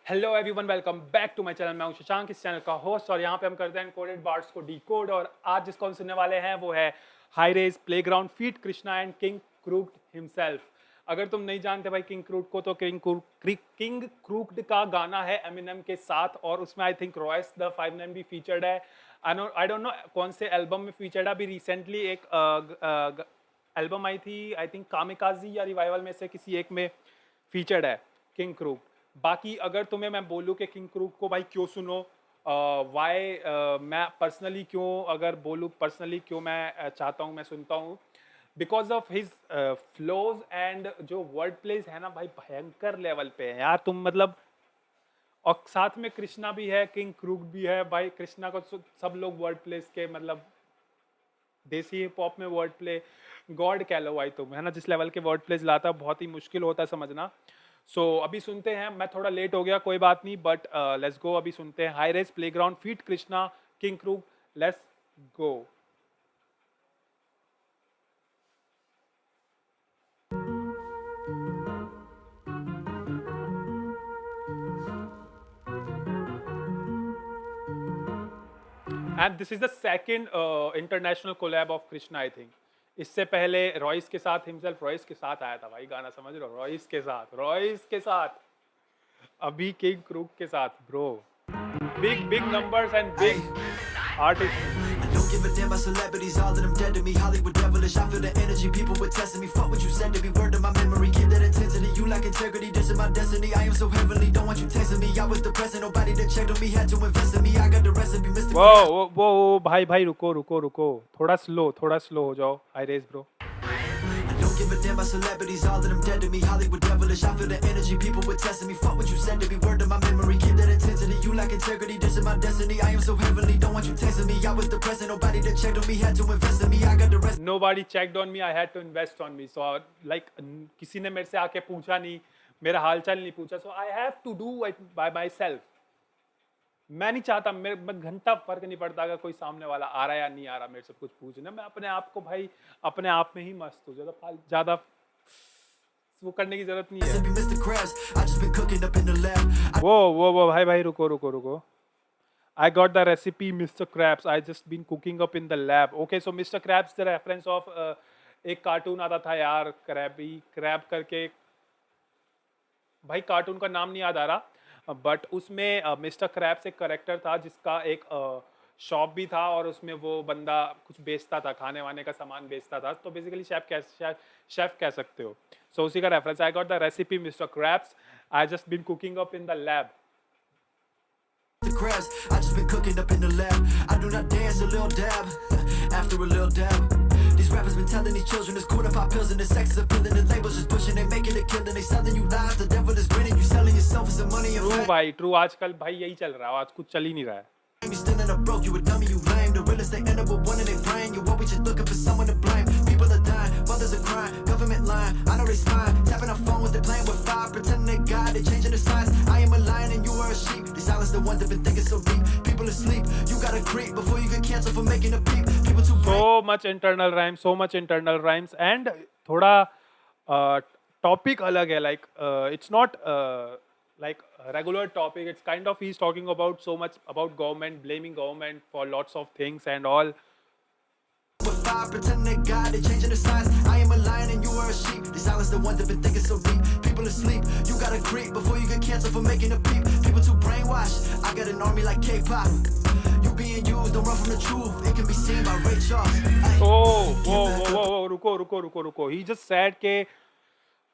Hello everyone, welcome back to my channel. मैं हूं शशांक, इस चैनल का होस्ट, और यहाँ पे हम करते हैं एनकोडेड बार्ड्स को डीकोड। और आज जिसको हम सुनने वाले हैं वो है Hi-Rez playground feat Krishna and King Crooked himself. अगर तुम नहीं जानते भाई किंग क्रूक्ड को, तो किंग क्रूक्ड का गाना है एमिनेम के साथ, और उसमें आई थिंक रॉयस द 5 भी फीचर्ड है। आई डोंट नो कौन से एल्बम में फीचर्ड है। अभी रिसेंटली एक एल्बम आई थी, आई थिंक कामिकाजी या रिवाइवल में से किसी एक में फीचर्ड है किंग क्रूक। बाकी अगर तुम्हें मैं बोलूँ कि किंग क्रूक को भाई क्यों सुनो, वाई, मैं पर्सनली क्यों, अगर बोलूँ पर्सनली क्यों मैं चाहता हूँ, मैं सुनता हूँ, because of his flows and जो वर्ड प्लेस है ना भाई, भयंकर लेवल पे है यार। तुम मतलब, और साथ में कृष्णा भी है, किंग क्रूक भी है भाई। कृष्णा को सब लोग वर्ड प्लेस के मतलब देसी हिप हॉप में वर्ड प्ले गॉड कह लो भाई तुम, है ना। जिस लेवल के वर्ड प्लेस लाता है बहुत ही मुश्किल होता है समझना। अभी सुनते हैं, मैं थोड़ा लेट हो गया, कोई बात नहीं, बट लेट्स गो। अभी सुनते हैं Hi-Rez playground feat Krishna King Crook. Let's go. And this is the second international collab of Krishna I think. इससे पहले रॉयस के साथ, हिमसेल्फ रॉयस के साथ आया था भाई गाना, समझ रहे हो, रॉयस के साथ। अभी किंग क्रूक के साथ bro. Big big numbers and big artist. Don't give a damn about celebrities, all of them dead to me. Hollywood devilish, I feel the energy, people were testing me. Fuck what you said to me, word to my memory. Keep that intensity, you like integrity, this is my destiny. I am so heavenly, don't want you texting me. I was depressed, nobody that checked on me had to invest in me. I got the recipe, Mr. वो भाई भाई रुको रुको रुको, थोड़ा slow हो जाओ। Hi-Rez bro. Don't give a damn about celebrities, all of them dead to me. Hollywood devilish, I feel the energy, people were testing me. Fuck what you said to me, word to my memory. Keep that intensity, you like integrity, this is my destiny. I am so heavenly, don't want you texting me. I was depressed, nobody that checked on me had to invest in me. I got the recipe. Nobody checked on me, I had to invest on me. So like किसी ने मेरे से आके पूछा नहीं, मेरा हालचाल नहीं पूछा, so I have to do it by myself. मैं नहीं चाहता, मैं घंटा फर्क नहीं पड़ता अगर कोई सामने वाला आ रहा है या नहीं आ रहा मेरे से कुछ पूछने। मैं अपने आप को भाई अपने आप में ही मस्त हूँ, ज्यादा वो करने की जरूरत नहीं है। Mr. Krabs, I just been cooking up in the lab. वो भाई भाई रुको। I got the recipe, Mr. Krabs. I just been cooking up in the lab. Okay, so Mr. Krabs the reference of एक cartoon आता था यार, crab करके। भाई कार्टून का नाम नहीं याद आ रहा, बट उसमें मिस्टर क्रैब्स एक करेक्टर था जिसका एक शॉप भी था, और उसमें वो बंदा कुछ बेचता था, खाने वाने का सामान बेचता था। तो बेसिकली शेफ कह सकते हो। सो उसी का reference, I got the recipe Mr Krabs, I just been cooking up in the lab. The Krabs, I just been cooking up in the lab. I do not dance, a little dab. After a little dab. These rappers been telling these children it's cool to pop pills and the sex is appealing. The labels just pushing, they making it killing. They selling you lies, the devil is grinning. You selling yourself for some money and true fame. भाई true, आजकल भाई यही चल रहा है, आज कुछ चल ही नहीं रहा है। You still in a broke, you a dummy, you lame. The realest they end up with one in their brain. You always just looking for someone to blame. People are dying, mothers are crying, government lying. I know they spying, tapping our phones, they playing with fire, pretending they God, they changing the signs. I am a lion and you are a sheep. They silence the ones that been thinking so deep. People asleep, you gotta creep before you get canceled for making a peep. People too so much internal rhymes and थोड़ा topic अलग है, like it's not like a regular topic. It's kind of, he's talking about so much about government, blaming government for lots of things and all. with fire, pretending they God, they changing the signs. I am a lion and you are a sheep. They silence the ones that been thinking so deep. People asleep, you gotta creep before you get canceled for making a peep. People too brainwashed, I got an army like K-pop. You being used, don't run from the truth. It can be seen by Ray Charles. Whoa, रुको। He just said के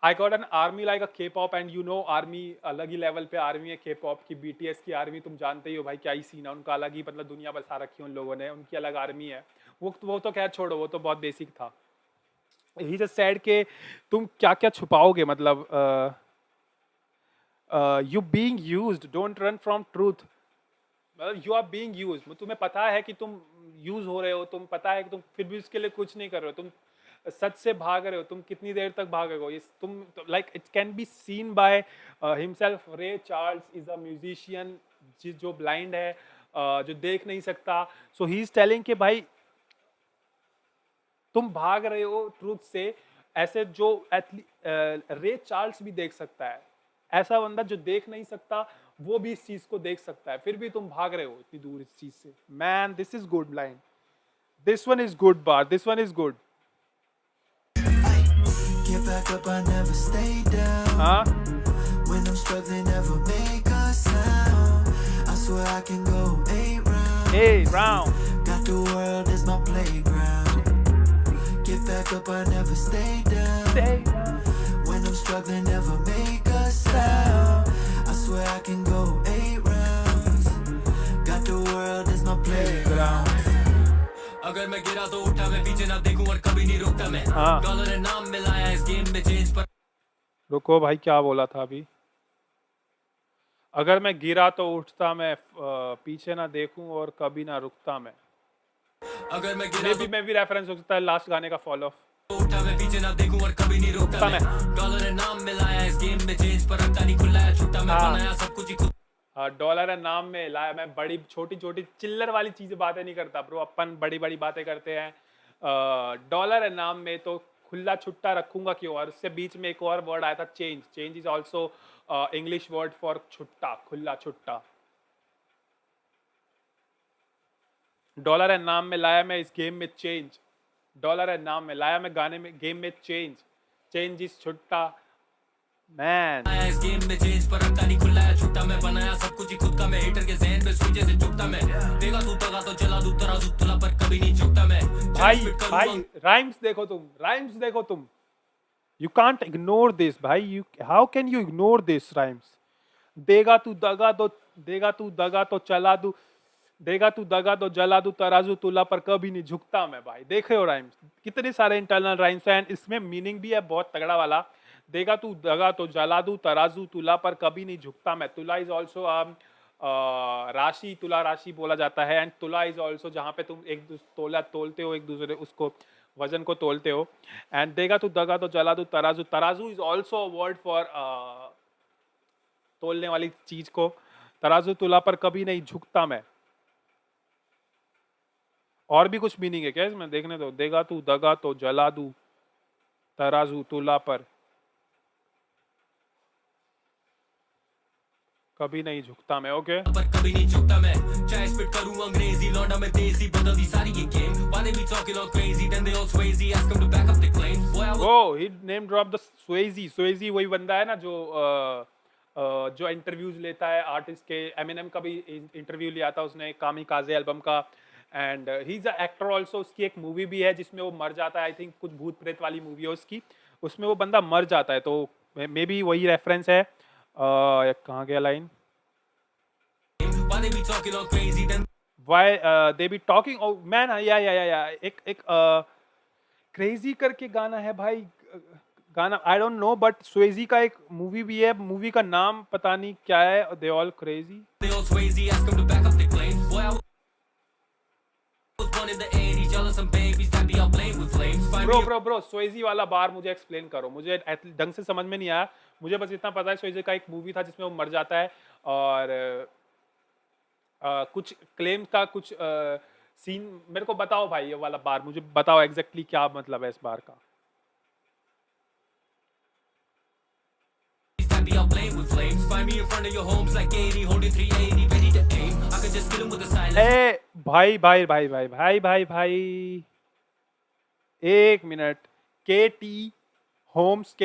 I got an army like a K-pop, and you know army अलग ही level पे army है K-pop की। BTS की army तुम जानते ही हो भाई, क्या ही सीन है उनका, अलग ही मतलब दुनिया बसा रखी है उन लोगों ने, उनकी अलग आर्मी है। वो तो खैर छोड़ो, वो तो बहुत बेसिक था। ही जस्ट सेड के तुम क्या क्या छुपाओगे, मतलब you being used, don't run from truth. मतलब यू आर बीइंग यूज्ड, तुम्हें पता है कि तुम यूज हो रहे हो, तुम पता है कि तुम फिर भी उसके लिए कुछ नहीं कर रहे हो, तुम सच से भाग रहे हो। तुम कितनी देर तक भागोगे? ये तुम like it can be seen by himself. रे चार्ल्स इज अ म्यूजिशियन जो ब्लाइंड है, जो देख नहीं सकता। सो ही इज टेलिंग कि भाई तुम भाग रहे हो ट्रूथ से, ऐसे जो रे चार्ल्स भी देख सकता है, ऐसा बंदा जो देख नहीं सकता वो भी इस चीज को देख सकता है, फिर भी तुम भाग रहे हो इतनी दूर इस चीज से। Man this is good line, this one is good bar, this one is good. Get back up, I never stay down. हाँ When I'm struggling, never make a sound. I swear I can go 8 rounds. hey round Got the world as my playground. Get back up, I never stay down. When I'm struggling, never make a sound. I swear I can go 8 rounds. Got the world as my playground. अगर मैं गिरा तो उठा, मैं पीछे ना देखूं और कभी नहीं रुकता मैं। हाँ। डॉलर है नाम मिलाया इस गेम में चेंज पर। रुको भाई, क्या बोला था अभी? अगर मैं गिरा तो उठता मैं, पीछे ना देखूं और कभी ना रुकता मैं। अगर मैं गिरा तो मैं भी रेफरेंस हो सकता है लास्ट गाने का फॉलो। उठा, मैं पीछे ना देखूं और कभी नहीं रुकता मैं। डॉलर है नाम मिलाया इस गेम में चेंज पर रखता नहीं खुला है छुट्टा, मैं बनाया सब कुछ ही खुद। डॉलर है नाम में लाया, मैं बड़ी छोटी छोटी चिल्लर वाली चीजें बातें नहीं करता ब्रो, अपन बड़ी बड़ी बातें करते हैं। डॉलर है नाम में तो खुला छुट्टा रखूंगा क्यों? और उससे बीच में एक और वर्ड आया था change. Change is also English word for छुट्टा, खुला छुट्टा। डॉलर है नाम में लाया मैं इस गेम में चेंज। डॉलर है नाम में लाया मैं गाने में, गेम में चेंज। चेंज इज छुट्टा मैन। इस गेम में चेंज पर रखता नहीं खुला है छुट्टा, मैं बनाया सब कुछ ही खुद का। मैं हेटर के ज़हन पे स्विच से झुकता मैं। देगा तू दगा तो चला दूं तराजू तुला पर कभी नहीं झुकता मैं। भाई राइम्स देखो तुम, राइम्स देखो तुम। यू कांट इग्नोर दिस भाई, you how can you ignore this rhymes? देगा तू दगा तो, देगा तू दगा तो चला दूं, देगा तू दगा तो जला दूं तराजू तुला पर कभी नहीं झुकता मैं। भाई देखे हो राइम्स, कितने सारे इंटरनल राइम्स हैं, इसमें मीनिंग भी है बहुत तगड़ा वाला। देगा तू दगा तो जला दूं तराजू तुला पर कभी नहीं झुकता मैं। तुला इज ऑल्सो राशि, तुला राशि बोला जाता है। एंड तुला इज ऑल्सो जहाँ पे तुम एक तोला तोलते हो, एक दूसरे उसको वजन को तोलते हो। एंड देगा तू दगा तो जला दूं तराजू, तराजू is also a word for तोलने वाली चीज को। तराजू तुला पर कभी नहीं झुकता मैं। और भी कुछ मीनिंग है क्या इसमें? देखने दो। देगा तू दगा तो जला दूं तराजू तुला पर कभी नहीं झुकता मैं। ओके पर कभी नहीं झुकता मैं। चाहे स्पिट करूं अंग्रेजी लौंडा मैं तेजी बदल दी सारी ये game. Why they be talking all crazy then they all swayzy ask them to back up their claims। Boy I was वो ही नेम ड्रॉप द स्वेजी। स्वेजी वही बंदा है ना जो जो इंटरव्यूज लेता है आर्टिस्ट के। एमिनेम का भी इंटरव्यू लिया था उसने कामिकाज़े एल्बम का। And he is a actor also. उसकी एक मूवी भी है जिसमें वो मर जाता है, आई थिंक कुछ भूत प्रेत वाली मूवी है उसकी, उसमें वो बंदा मर जाता है। तो मे बी वही रेफरेंस है। कहाँ गया line? Why they be talking all crazy then Why they be talking? Oh man, या एक क्रेजी करके गाना है भाई। गाना आई डोंट नो, बट स्वेजी का एक मूवी भी है, मूवी का नाम पता नहीं क्या है। They all crazy. they all swayzy ask them to back up their claims। Boy I was born in the 80s y'all are some babies that be all playing with flames। Find me a bro स्वेजी वाला bar मुझे explain करो, मुझे ढंग से समझ में नहीं आया। मुझे बस इतना पता है स्वेजी का एक मूवी था जिसमें वो मर जाता है और कुछ क्लेम का कुछ सीन मेरे को बताओ भाई। ये वाला बार मुझे बताओ एग्जैक्टली क्या मतलब है इस बार का। that be all playing with flames। Find me in front of your homes like 80 holding 380 ready to aim। I could just kill him with a silence। ए भाई भाई भाई भाई भाई भाई भाई एक minute. Katie Holmes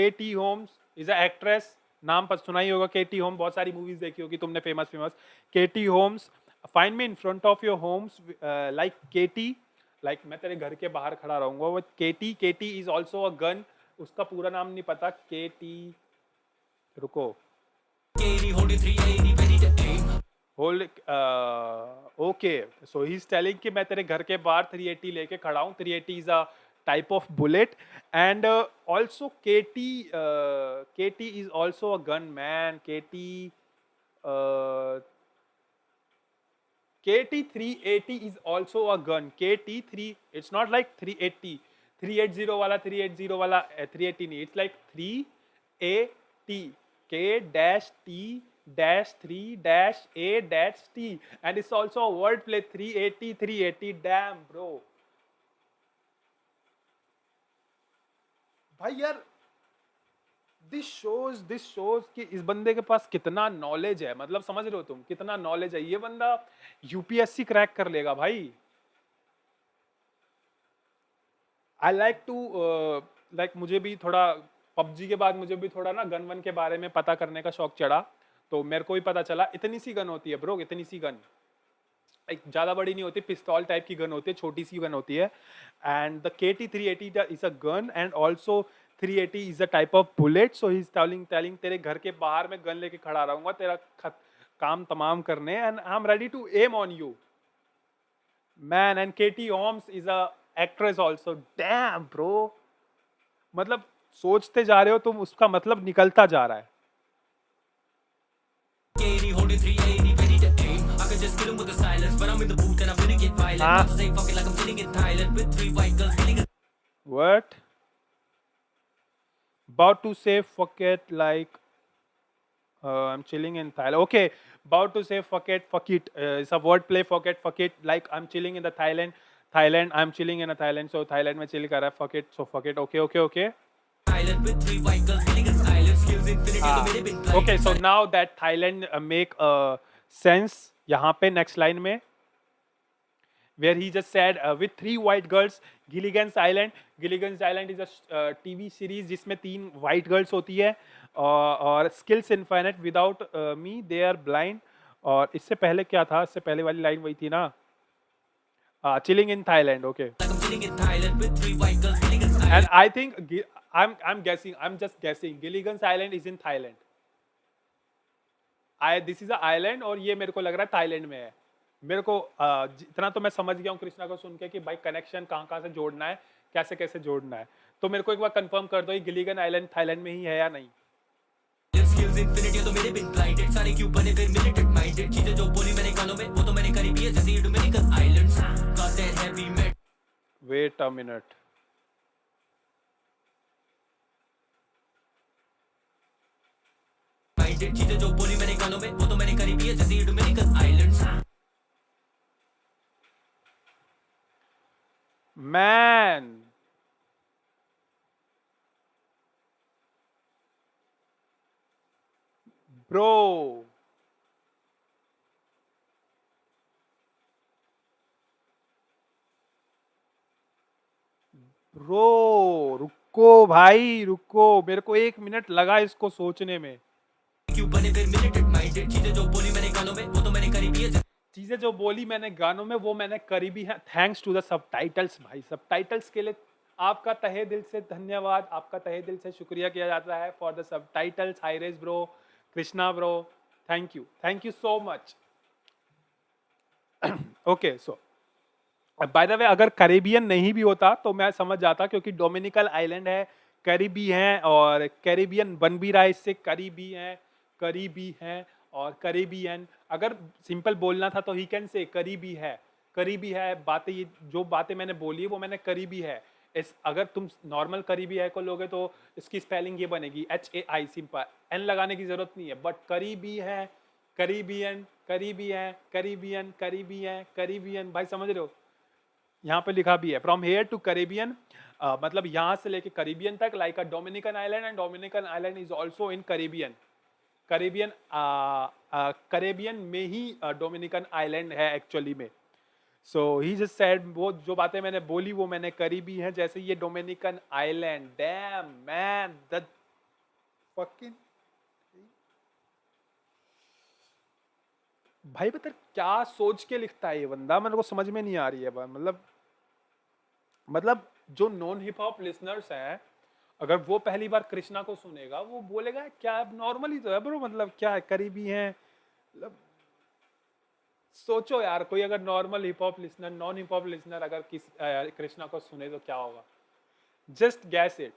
is a actress. नाम पर सुना ही होगा केटी होम, बहुत सारी मूवीज देखी होगी तुमने famous Katie Holmes. Find me in front of your homes like Katie, like मैं तेरे घर के बाहर खड़ा रहूंगा। वो Katie is also a gun. उसका पूरा नाम नहीं पता। केटी रुको 80 holding 380 ready to aim। Hold okay. So he is telling कि मैं तेरे घर के बाहर 380 लेके खड़ा हूँ। 380 is a type of bullet and also KT is also a gun man। KT 380 is also a gun। KT3 it's not like 380 वाला 380 नहीं, it's like 3AT K-T-3-A-T and it's also a word play 380 damn bro। भाई यार this shows कि इस बंदे के पास कितना knowledge है, मतलब समझ रहे हो तुम कितना नॉलेज है। ये बंदा यूपीएससी क्रैक कर लेगा भाई। आई लाइक टू लाइक मुझे भी थोड़ा पबजी के बाद मुझे भी थोड़ा ना गन वन के बारे में पता करने का शौक चढ़ा, तो मेरे को भी पता चला इतनी सी गन होती है ब्रो, इतनी सी गन, एक ज़्यादा बड़ी नहीं होती, पिस्तौल टाइप की गन होती है, छोटी सी गन होती है। And the KT-380 is a gun and also 380 is a type of bullet. So he is telling तेरे घर के बाहर में गन लेके खड़ा रहूंगा तेरा काम तमाम करने, and I am ready to aim on you man. And KT Holmes is a actress also. Damn bro, मतलब सोचते जा रहे हो तुम, उसका मतलब निकलता जा रहा है। KD holding 380, ready to aim. I could just kill him with the silence, but I'm in the booth and I'm finna get violent. Not to say fuck it like I'm chilling in Thailand with 3 white girls killing a What? About to say fuck it like I'm chilling in Thailand. Okay, about to say fuck it. It's a word play. Fuck it. Like I'm chilling in the Thailand. I'm chilling in a Thailand. So Thailand में chill कर रहा है. Fuck it. So fuck it. Okay. Thailand with 3 white girls killing a silent. Skills infinity तो मेरे बिन blind. Okay, so now that Thailand make sense यहाँ पे next line में, where he just said with 3 white girls, Gilligan's Island. Gilligan's Island is a TV series जिसमें 3 white girls होती है, और skills infinite without me they are blind. और इससे पहले क्या था, इससे पहले वाली लाइन वही थी ना, chilling in Thailand. Okay. Like I'm chilling in Thailand with 3 white girls killing a silent. And I think I'm just guessing Gilligan's Island is in Thailand. This is a island और ये मेरे को लग रहा है थाईलैंड में है। मेरे को इतना तो मैं समझ गया हूँ कृष्णा को सुन के कि भाई कनेक्शन कहाँ से जोड़ना है, कैसे जोड़ना है। तो मेरे को एक बार कंफर्म कर दो ये गिलिगन आइलैंड थाईलैंड में ही है या नहीं। Skills infinity तो मेरे बिन blinded. सारे क्यों बने फिर militant minded. चीजें जो बोली मैंने गानों में वो तो मैंने करी भी है, जैसे Dominican Islands. Got that heavy metal. Wait a minute. Minded. चीजें जो बोली मैंने गानों में वो तो मैंने करी भी है, जैसे Dominican Islands. Man. Bro. रुको भाई रुको, मेरे को 1 मिनट लगा इसको सोचने में। क्यों बने फिर militant minded. चीजें जो बोली मैंने गानों में वो तो मैंने करी भी है, चीजें जो बोली मैंने गानों में वो मैंने करी भी है। थैंक्स टू द सबटाइटल्स भाई, सबटाइटल्स के लिए आपका तहे दिल से धन्यवाद, आपका तहे दिल से शुक्रिया किया जाता है फॉर द सबटाइटल्स। हाईरेज bro, Krishna bro, thank you so much. Okay, so by the way अगर कैरिबियन नहीं भी होता तो मैं समझ जाता, क्योंकि डोमिनिकन आइलैंड है, कैरिबी हैं, और कैरिबियन बन भी रहा है इससे, करीबी हैं और कैरिबियन। अगर सिंपल बोलना था तो ही कैन से करीबी है। बातें ये जो बातें मैंने बोली है वो मैंने करीबी है। इस अगर तुम नॉर्मल करीबी है को लोगे तो इसकी स्पेलिंग ये बनेगी HAI, सिंपल, N लगाने की जरूरत नहीं है। बट करीबी है, करीबियन भाई समझ रहे हो, यहाँ पे लिखा भी है फ्रॉम हेयर टू कैरिबियन, मतलब यहाँ से लेके कैरिबियन तक, like a Dominican island, and Dominican island is also in Caribbean में ही डोमिनिकन आइलैंड है एक्चुअली में। सो ही जस्ट सेड वो जो बातें मैंने बोली वो मैंने करी भी हैं, जैसे ये Dominican island. Dam man, the fucking भाई पता क्या सोच के लिखता है ये बंदा, मेरे को समझ में नहीं आ रही है। मतलब जो नॉन हिप हॉप लिसनर्स हैं, अगर वो पहली बार कृष्णा को सुनेगा वो बोलेगा क्या नॉर्मली तो है ब्रो, मतलब क्या करीबी हैं। मतलब सोचो यार, कोई अगर normal hip hop listener, non hip hop listener अगर कृष्णा को सुने तो क्या होगा। Just guess it.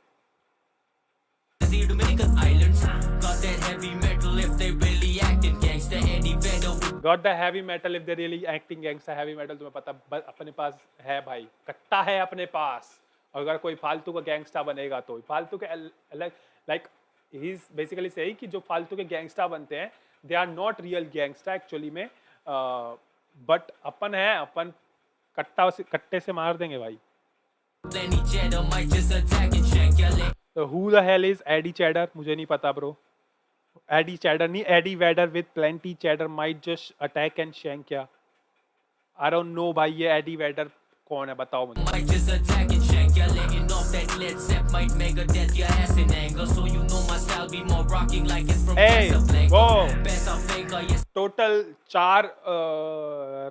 Got the heavy metal if they really acting gangster. heavy metal तुम्हें पता अपने पास है भाई, कट्टा है अपने पास। अगर कोई फालतू का गैंगस्टर बनेगा तो फालतू के like he is basically saying कि जो फालतू के गैंगस्टर बनते हैं they are not real gangster actually में, बट अपन कट्टे से मार देंगे भाई। Who the hell is Eddie Cheddar? मुझे नहीं पता ब्रो। एडी चैडर नहीं, Eddie Vedder with plenty cheddar might just attack and shank क्या? आई डोंट नो भाई, ये एडी वेडर कौन है, बताओ मुझे। Might just attack and shank ya, letting off that lead zap might make a death your ass in anger. So you know my style be more rocking like it's from Hey, Casablanca. whoa. Best I faker, yes. Total 4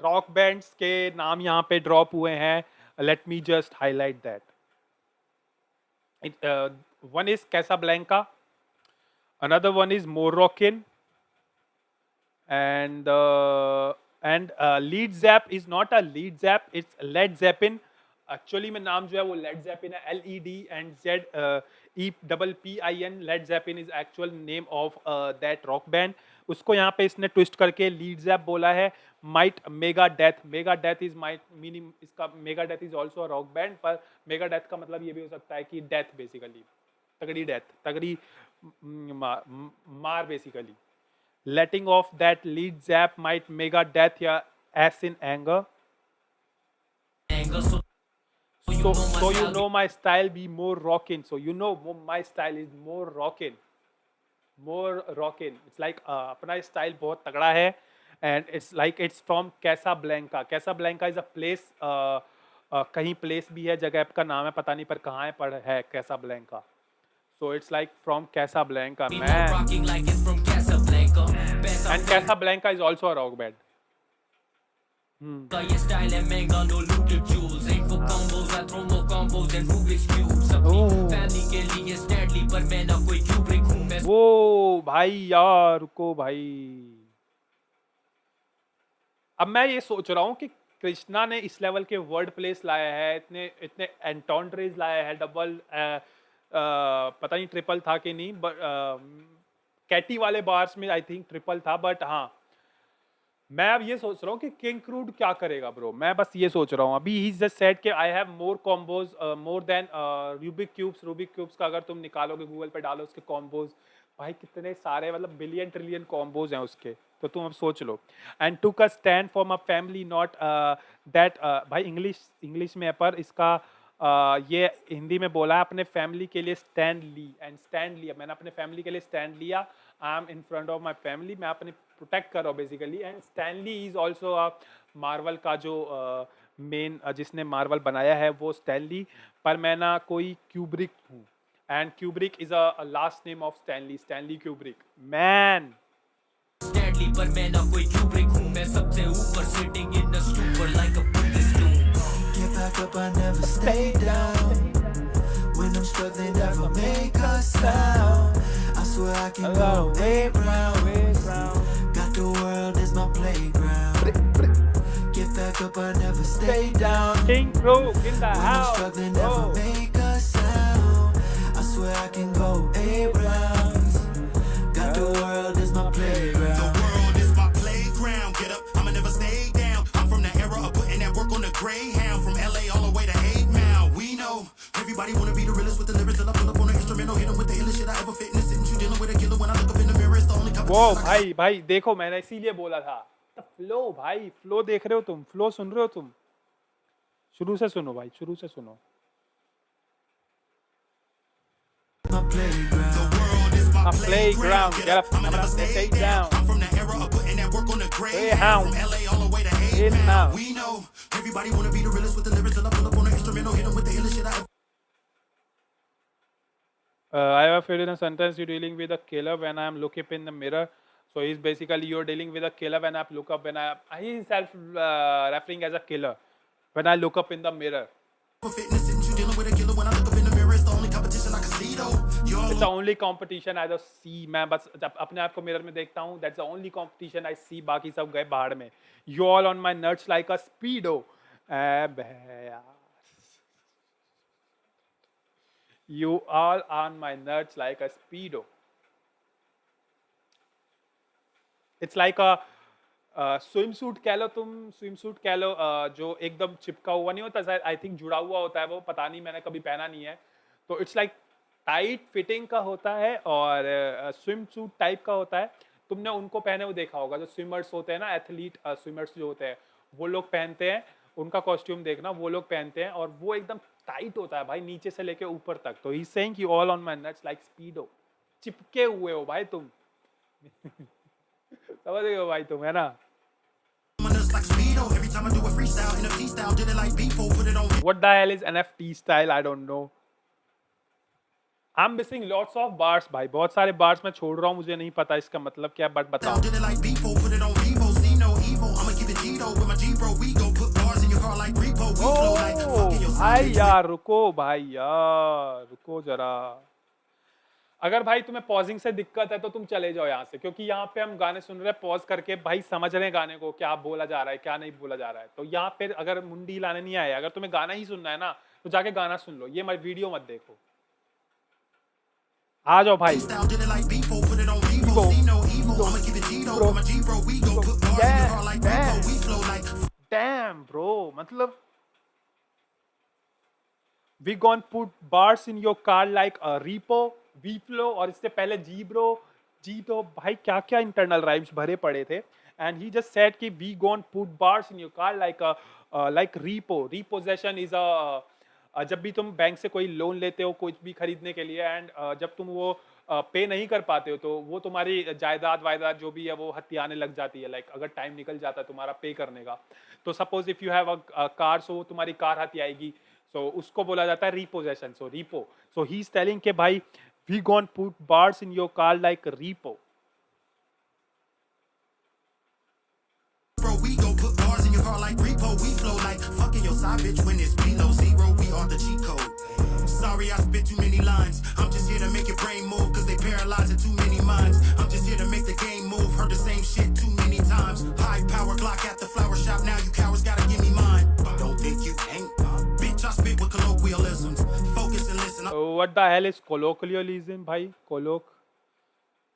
rock bands के नाम यहाँ पे drop हुए हैं। Let me just highlight that. One is Casablanca, another one is Moroccan, and Lead Zepp is not a Lead Zepp, it's Led Zeppelin. Actually में नाम जो है वो लेड जेपिन है, LEDZEPPIN। Led Zeppelin is actual name of that rock band. उसको यहाँ पे इसने ट्विस्ट करके लीड जैप बोला है। Might Megadeth, Megadeth is might meaning, इसका Megadeth is also a rock band, पर मेगा डेथ का मतलब ये भी हो सकता है कि डेथ बेसिकली, तगड़ी डेथ, तगड़ी मार basically. Letting off that Led Zep might Megadeth या as in anger. Anger, So you know my style be more rockin'. So you know my style is more rockin', more rockin'. It's like अपना style बहुत तगड़ा है, and it's like it's from Casablanca. Casablanca is a place, कहीं place भी है, जगह का नाम है, पता नहीं पर कहाँ है, पर है Casablanca. So it's like from Casablanca, be more man. rocking like it's from Casablanca. Best I And Casablanca is also a rock band. Your style and manga, no looted jewels. Ain't for combos, I throw more combos than Rubik's cubes. अपनी family के लिए Stanley, पर मैं ना कोई Kubrick हूँ मैं। वो भाई यार रुको भाई, अब मैं ये सोच रहा हूँ कि कृष्णा ने इस लेवल के वर्ड प्लेस लाया है, इतने इतने एंटोंड्रेज लाया है, डबल पता नहीं ट्रिपल था कि नहीं, बट कैटी वाले बार्स में आई थिंक ट्रिपल था, बट हाँ मैं अब ये सोच रहा हूँ कि किंग क्रूड क्या करेगा ब्रो। मैं बस ये सोच रहा हूँ अभी, ही जस्ट सेड कि I have more combos more than Rubik cubes. Rubik cubes का अगर तुम निकालोगे गूगल पे डालो उसके कॉम्बोज, भाई कितने सारे, मतलब बिलियन ट्रिलियन कॉम्बोज हैं उसके, तो तुम अब सोच लो। एंड टू का stand for my family not that, भाई इंग्लिश में है पर इसका ये हिंदी में बोला है, अपने फैमिली के लिए स्टैंड ली, एंड स्टैंड लिया, मैंने अपने फैमिली के लिए स्टैंड लिया। I am in front of my family, मैं अपने प्रोटेक्ट कर रहा हूँ basically. And Stanley is also Marvel का जो मेन जिसने मार्वल बनाया है वो स्टैनली, पर मैं ना कोई क्यूब्रिक हूँ, and Kubrick is a last name of Stanley, Stanley Kubrick man. Stanley, पर मैं ना कोई Kubrick हूँ मैं, सबसे ऊपर sitting in the stupor like a Buddhist tomb. Get back up, I never stay down. When I'm struggling, never make a sound. I swear I can go way round. Got the world as my playground. Get back up, I never stay down. King Crook in the When I'm house. struggling, never make a sound. I swear I can go way round. Got the world as my playground. The world is my playground. Get up, I'ma never stay down. I'm from the era of putting that work on the Greyhound. From LA all the way to 8 Mile. We know everybody wanna be the realest with the lyrics. Till I pull up on the instrumental, hit 'em with the illest shit I ever fit in the sitting. You dealing with a killer when I look up in the mirror. It's the only वो competition. भाई देखो, मैंने इसीलिए बोला था flow, भाई flow देख रहे हो तुम, फ्लो सुन रहे हो तुम, शुरू से सुनो भाई, शुरू से सुनो। My playground. The world is my My playground. Get up, I'ma never stay down. I'm from the era of putting that work on the Greyhound. From LA all the way to 8 Mile. We know everybody wanna be the realest with the lyrics. Till I pull up on the instrumental, hit 'em with the illest shit I ever. I have a feel in a sentence you're dealing with a killer when I am look up in the mirror. So he's basically you're dealing with a killer when I look up, when he is self referring as a killer when I look up in the mirror. Fitness and you dealing with a killer when I look up in the mirror. It's the only competition I can see though. You're It's the only competition I just see. मैं बस जब अपने आप को mirror में देखता हूँ, that's the only competition I see. बाकी सब गए बाहर में। You all on my nuts like a speedo. बे यार। You all on my nuts like a speedo. It's like a swimsuit कह लो तुम, swimsuit कह लो जो एकदम चिपका हुआ नहीं होता, शायद आई थिंक जुड़ा हुआ होता है वो, पता नहीं, मैंने कभी पहना नहीं है। तो इट्स लाइक टाइट फिटिंग का होता है और स्विम सूट टाइप का होता है। तुमने उनको पहने हुए देखा होगा, जो स्विमर्स होते हैं ना, एथलीट स्विमर्स जो होते हैं वो लोग पहनते हैं, उनका कॉस्ट्यूम देखना, वो लोग पहनते हैं और वो एकदम टाइट होता है भाई नीचे से लेके ऊपर तक। तो ही सेइंग कि all on my nuts like Speedo, चिपके हुए हो भाई तुम। समझ गए हो भाई तुम, है ना? My nuts like Speedo. Every time I do a freestyle, NFT style, did it like Beepo, put it on. What the hell is NFT style? I don't know. I'm missing lots of bars भाई, बहुत सारे bars मैं छोड़ रहा हूँ, मुझे नहीं पता इसका मतलब क्या, बट बताओ। Did it like Beepo, put it on Vivo. See no evil. I'ma keep it Gito with my G-Bro. We go put bars in your car like repo. We flow like fucking your भाई यार रुको, भाई यार रुको जरा। अगर भाई तुम्हें पॉजिंग से दिक्कत है तो तुम चले जाओ यहाँ से, क्योंकि यहाँ पे हम गाने सुन रहे हैं पॉज करके, भाई समझ रहे हैं गाने को क्या बोला जा रहा है क्या नहीं बोला जा रहा है। तो यहाँ पे अगर मुंडी लाने नहीं आए, अगर तुम्हें गाना ही सुनना है ना तो जाके गाना सुन लो, ये मत वीडियो मत देखो। आ जाओ भाई। style. Did it like Beepo, put it on Vivo. See no evil. I'ma keep it Gito with my G-Bro. We go put bars in your car like repo. We flow like. Damn bro, मतलब we gonna put bars in your car like a repo, we flow, और इससे पहले जी bro, जी तो भाई क्या क्या internal rhymes भरे पड़े थे। एंड ही जस्ट सेड कि we gonna put bars in your car like a like repo, repossession is a जब भी तुम बैंक से कोई लोन लेते हो कुछ भी खरीदने के लिए, एंड जब तुम वो पे नहीं कर पाते हो तो वो तुम्हारी जायदाद वायदाद जो भी है वो हथियाने लग जाती है। लाइक अगर टाइम निकल जाता है तुम्हारा पे करने का, तो suppose if you have a car, so तुम्हारी कार हथियाएगी, सो उसको बोला जाता है repossession, so repo. So he is telling के भाई we gonna put bars in your car like repo. Bro, we go put bars in your car like repo. We flow like fucking your side bitch when it's below zero. We are the cheat code. Sorry, I spit too many lines. I'm just here to make your brain move, cause they paralyzing too many minds. I'm just here to make the game move. Heard the same shit too many times. High power Glock at the flower shop. Now you cowards gotta give me mine. Don't think you ain't. Bitch, I spit with colloquialisms. Focus and listen. What the hell is colloquialism भाई?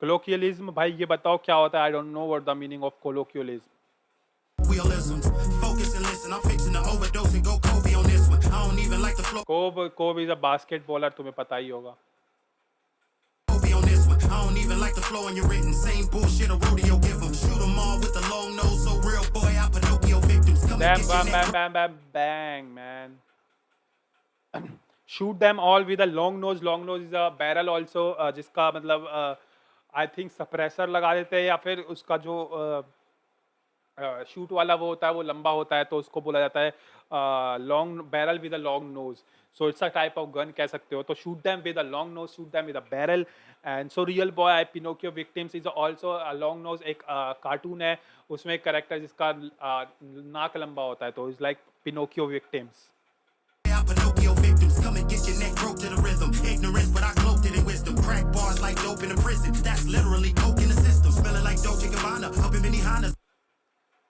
colloquialism भाई ये बताओ क्या होता है? I don't know what the meaning of colloquialism. Colloquialisms. Focus and listen. I'm fixing to overdose and go Kobe on this one. I don't even like the flow. Kobe is a basketballer, तुम्हें पता ही होगा। Kobe on this one. I don't even like the flow in your written. Same bullshit a rodeo give 'em. Shoot 'em all with the long nose. So real boy, I Pinocchio victims. Come and Bam, get your bam, neck. bam, bam, bam, bang, man. Shoot them all with a long nose. Long nose is a barrel also, जिसका मतलब I think suppressor लगा देते हैं, या फिर उसका जो shoot वाला वो होता है वो लंबा होता है, तो उसको बोला जाता है long barrel with a long nose. So it's a type of gun कह सकते हो। तो shoot them with a long nose, shoot them with a barrel. And so real boy I Pinocchio victims is also a long nose. एक cartoon है, उसमें एक character जिसका नाक लंबा होता है, तो is like Pinocchio victims. I Pinocchio victims. Come and get your neck broke to the rhythm. Ignorance, but I cloaked it in wisdom. Crack bars like dope in a prison. That's literally coke in the system. Smelling like Dolce Gabbana. Up in Benihana.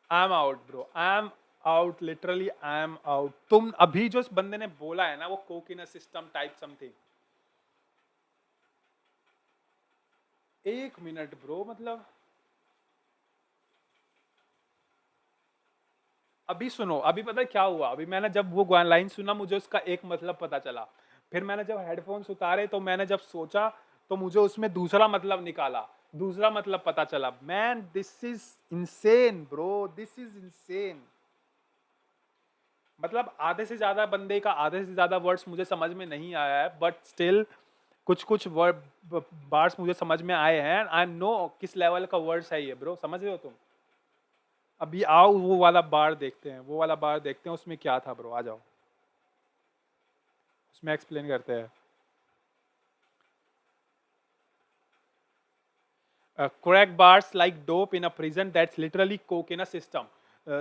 I am out bro, I am out, literally I am out. तुम अभी जो इस बंदे ने बोला है ना वो Coke in a system type something. एक मिनट ब्रो, मतलब अभी सुनो, अभी पता है क्या हुआ? अभी मैंने जब वो लाइन सुना मुझे उसका एक मतलब पता चला, फिर मैंने जब हेडफोन्स उतारे तो मैंने जब सोचा तो मुझे उसमें दूसरा मतलब निकाला, दूसरा मतलब पता चला। Man this is insane bro, this is insane. मतलब आधे से ज्यादा बंदे का आधे से ज्यादा वर्ड्स मुझे समझ में नहीं आया है, बट स्टिल कुछ कुछ वर्ड बार्स मुझे समझ में आए हैं। आई नो किस लेवल का वर्ड्स है ये ब्रो, समझ रहे हो तुम? अभी आओ वो वाला बार देखते हैं, वो वाला बार देखते हैं उसमें क्या था ब्रो। आ जाओ उसमें एक्सप्लेन करते हैं। Crack bars like dope in a prison, that's literally coke in a system.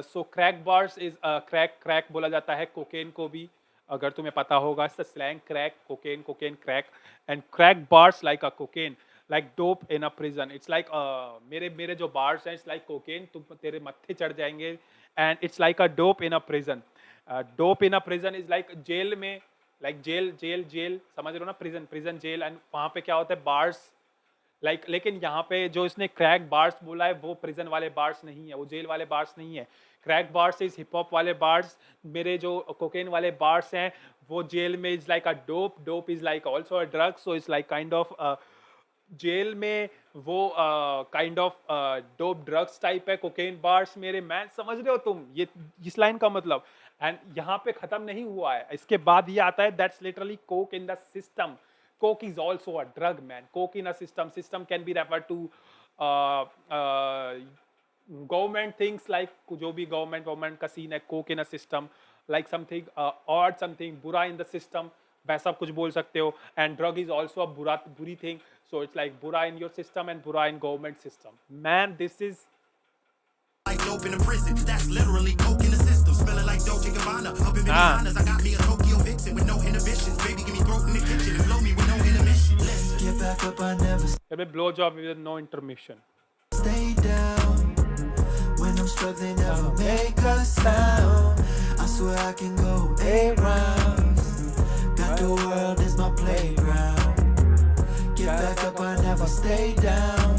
So crack bars is crack बोला जाता है कोकेन को भी, अगर तुम्हें पता होगा। it's a slang, crack, cocaine, crack, and crack bars like a cocaine, like dope in a prison. It's like मेरे जो bars हैं it's like cocaine, तुम तेरे मत्थे चढ़ जाएंगे, and it's like a dope in a prison. Dope in a prison is like jail में, like jail समझ रहे हो ना? prison जेल, and वहाँ पे क्या होता है bars लाइक लेकिन यहाँ पे जो इसने क्रैक बार्स बोला है वो प्रिजन वाले बार्स नहीं है, वो जेल वाले बार्स नहीं है। Crack bars is hip hop वाले बार्स, मेरे जो कोकेन वाले बार्स हैं वो जेल में is like a dope is like also a drug, so it's like kind of jail में वो kind of dope drugs type है, कोकेन बार्स मेरे मैन, समझ रहे हो तुम ये इस लाइन का मतलब। एंड यहाँ पे खत्म नहीं हुआ है, इसके बाद ये आता है that's literally coke in the system. Coke is also a drug man, coke in a system, system can be refer to government things like जो भी गवर्नमेंट का सीन है, coke in a system like something और something बुरा in the system, वैसा कुछ बोल सकते हो। And drug is also a बुरी थिंग, सो इट्स लाइक बुरा इन योर सिस्टम एंड बुरा in government system. Man this is Like dope in a prison, that's literally coke in the system. Smelling like Dolce Gabbana, up in Benihana's. I got me a Tokyo vixen with no inhibitions. Baby, give me throat in the kitchen and blow me with no intermission. Listen. Get back up, I never blow job with no intermission. stay down. When I'm struggling, never make a sound. I swear I can go 8 rounds. Got the world as my playground. Get back up, I never stay down.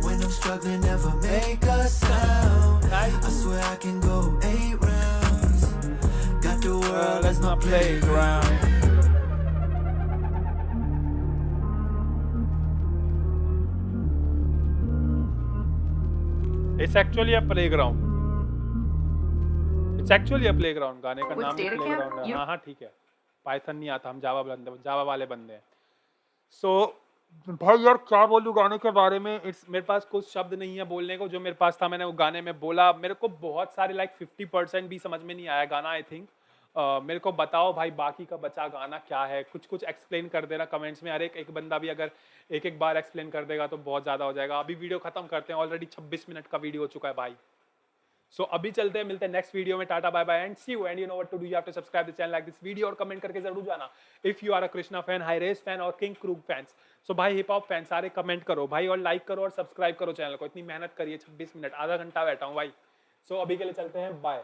When I'm struggling, never make a sound. I swear I can go 8 rounds. Got the world as my playground. It's actually a playground. It's actually a playground. गाने का नाम ही playground है। हाँ हाँ ठीक है, Python नहीं आता, हम जावा वाले बंदे हैं। So भाई यार क्या बोलूं गाने के बारे में, इट्स मेरे पास कुछ शब्द नहीं है बोलने को, जो मेरे पास था मैंने वो गाने में बोला। मेरे को बहुत सारे लाइक 50% भी समझ में नहीं आया गाना आई थिंक। मेरे को बताओ भाई बाकी का बचा गाना क्या है, कुछ एक्सप्लेन कर देना कमेंट्स में। अरे एक बंदा भी अगर एक बार एक्सप्लेन कर देगा तो बहुत ज़्यादा हो जाएगा। अभी वीडियो खत्म करते हैं, ऑलरेडी 26 मिनट का वीडियो हो चुका है भाई। सो अभी चलते हैं, मिलते हैं नेक्स्ट वीडियो में। Tata bye bye and see you, and you know what to do, you have to subscribe the channel, like this video और कमेंट करके जरूर जाना if you are a Krishna fan, high res fan और king क्रूग fans. So भाई hip hop fan सारे comment करो भाई, और लाइक करो और सब्सक्राइब करो चैनल को। इतनी मेहनत करिए, 26 मिनट आधा घंटा बैठा हूँ भाई। सो अभी के लिए चलते हैं, बाय।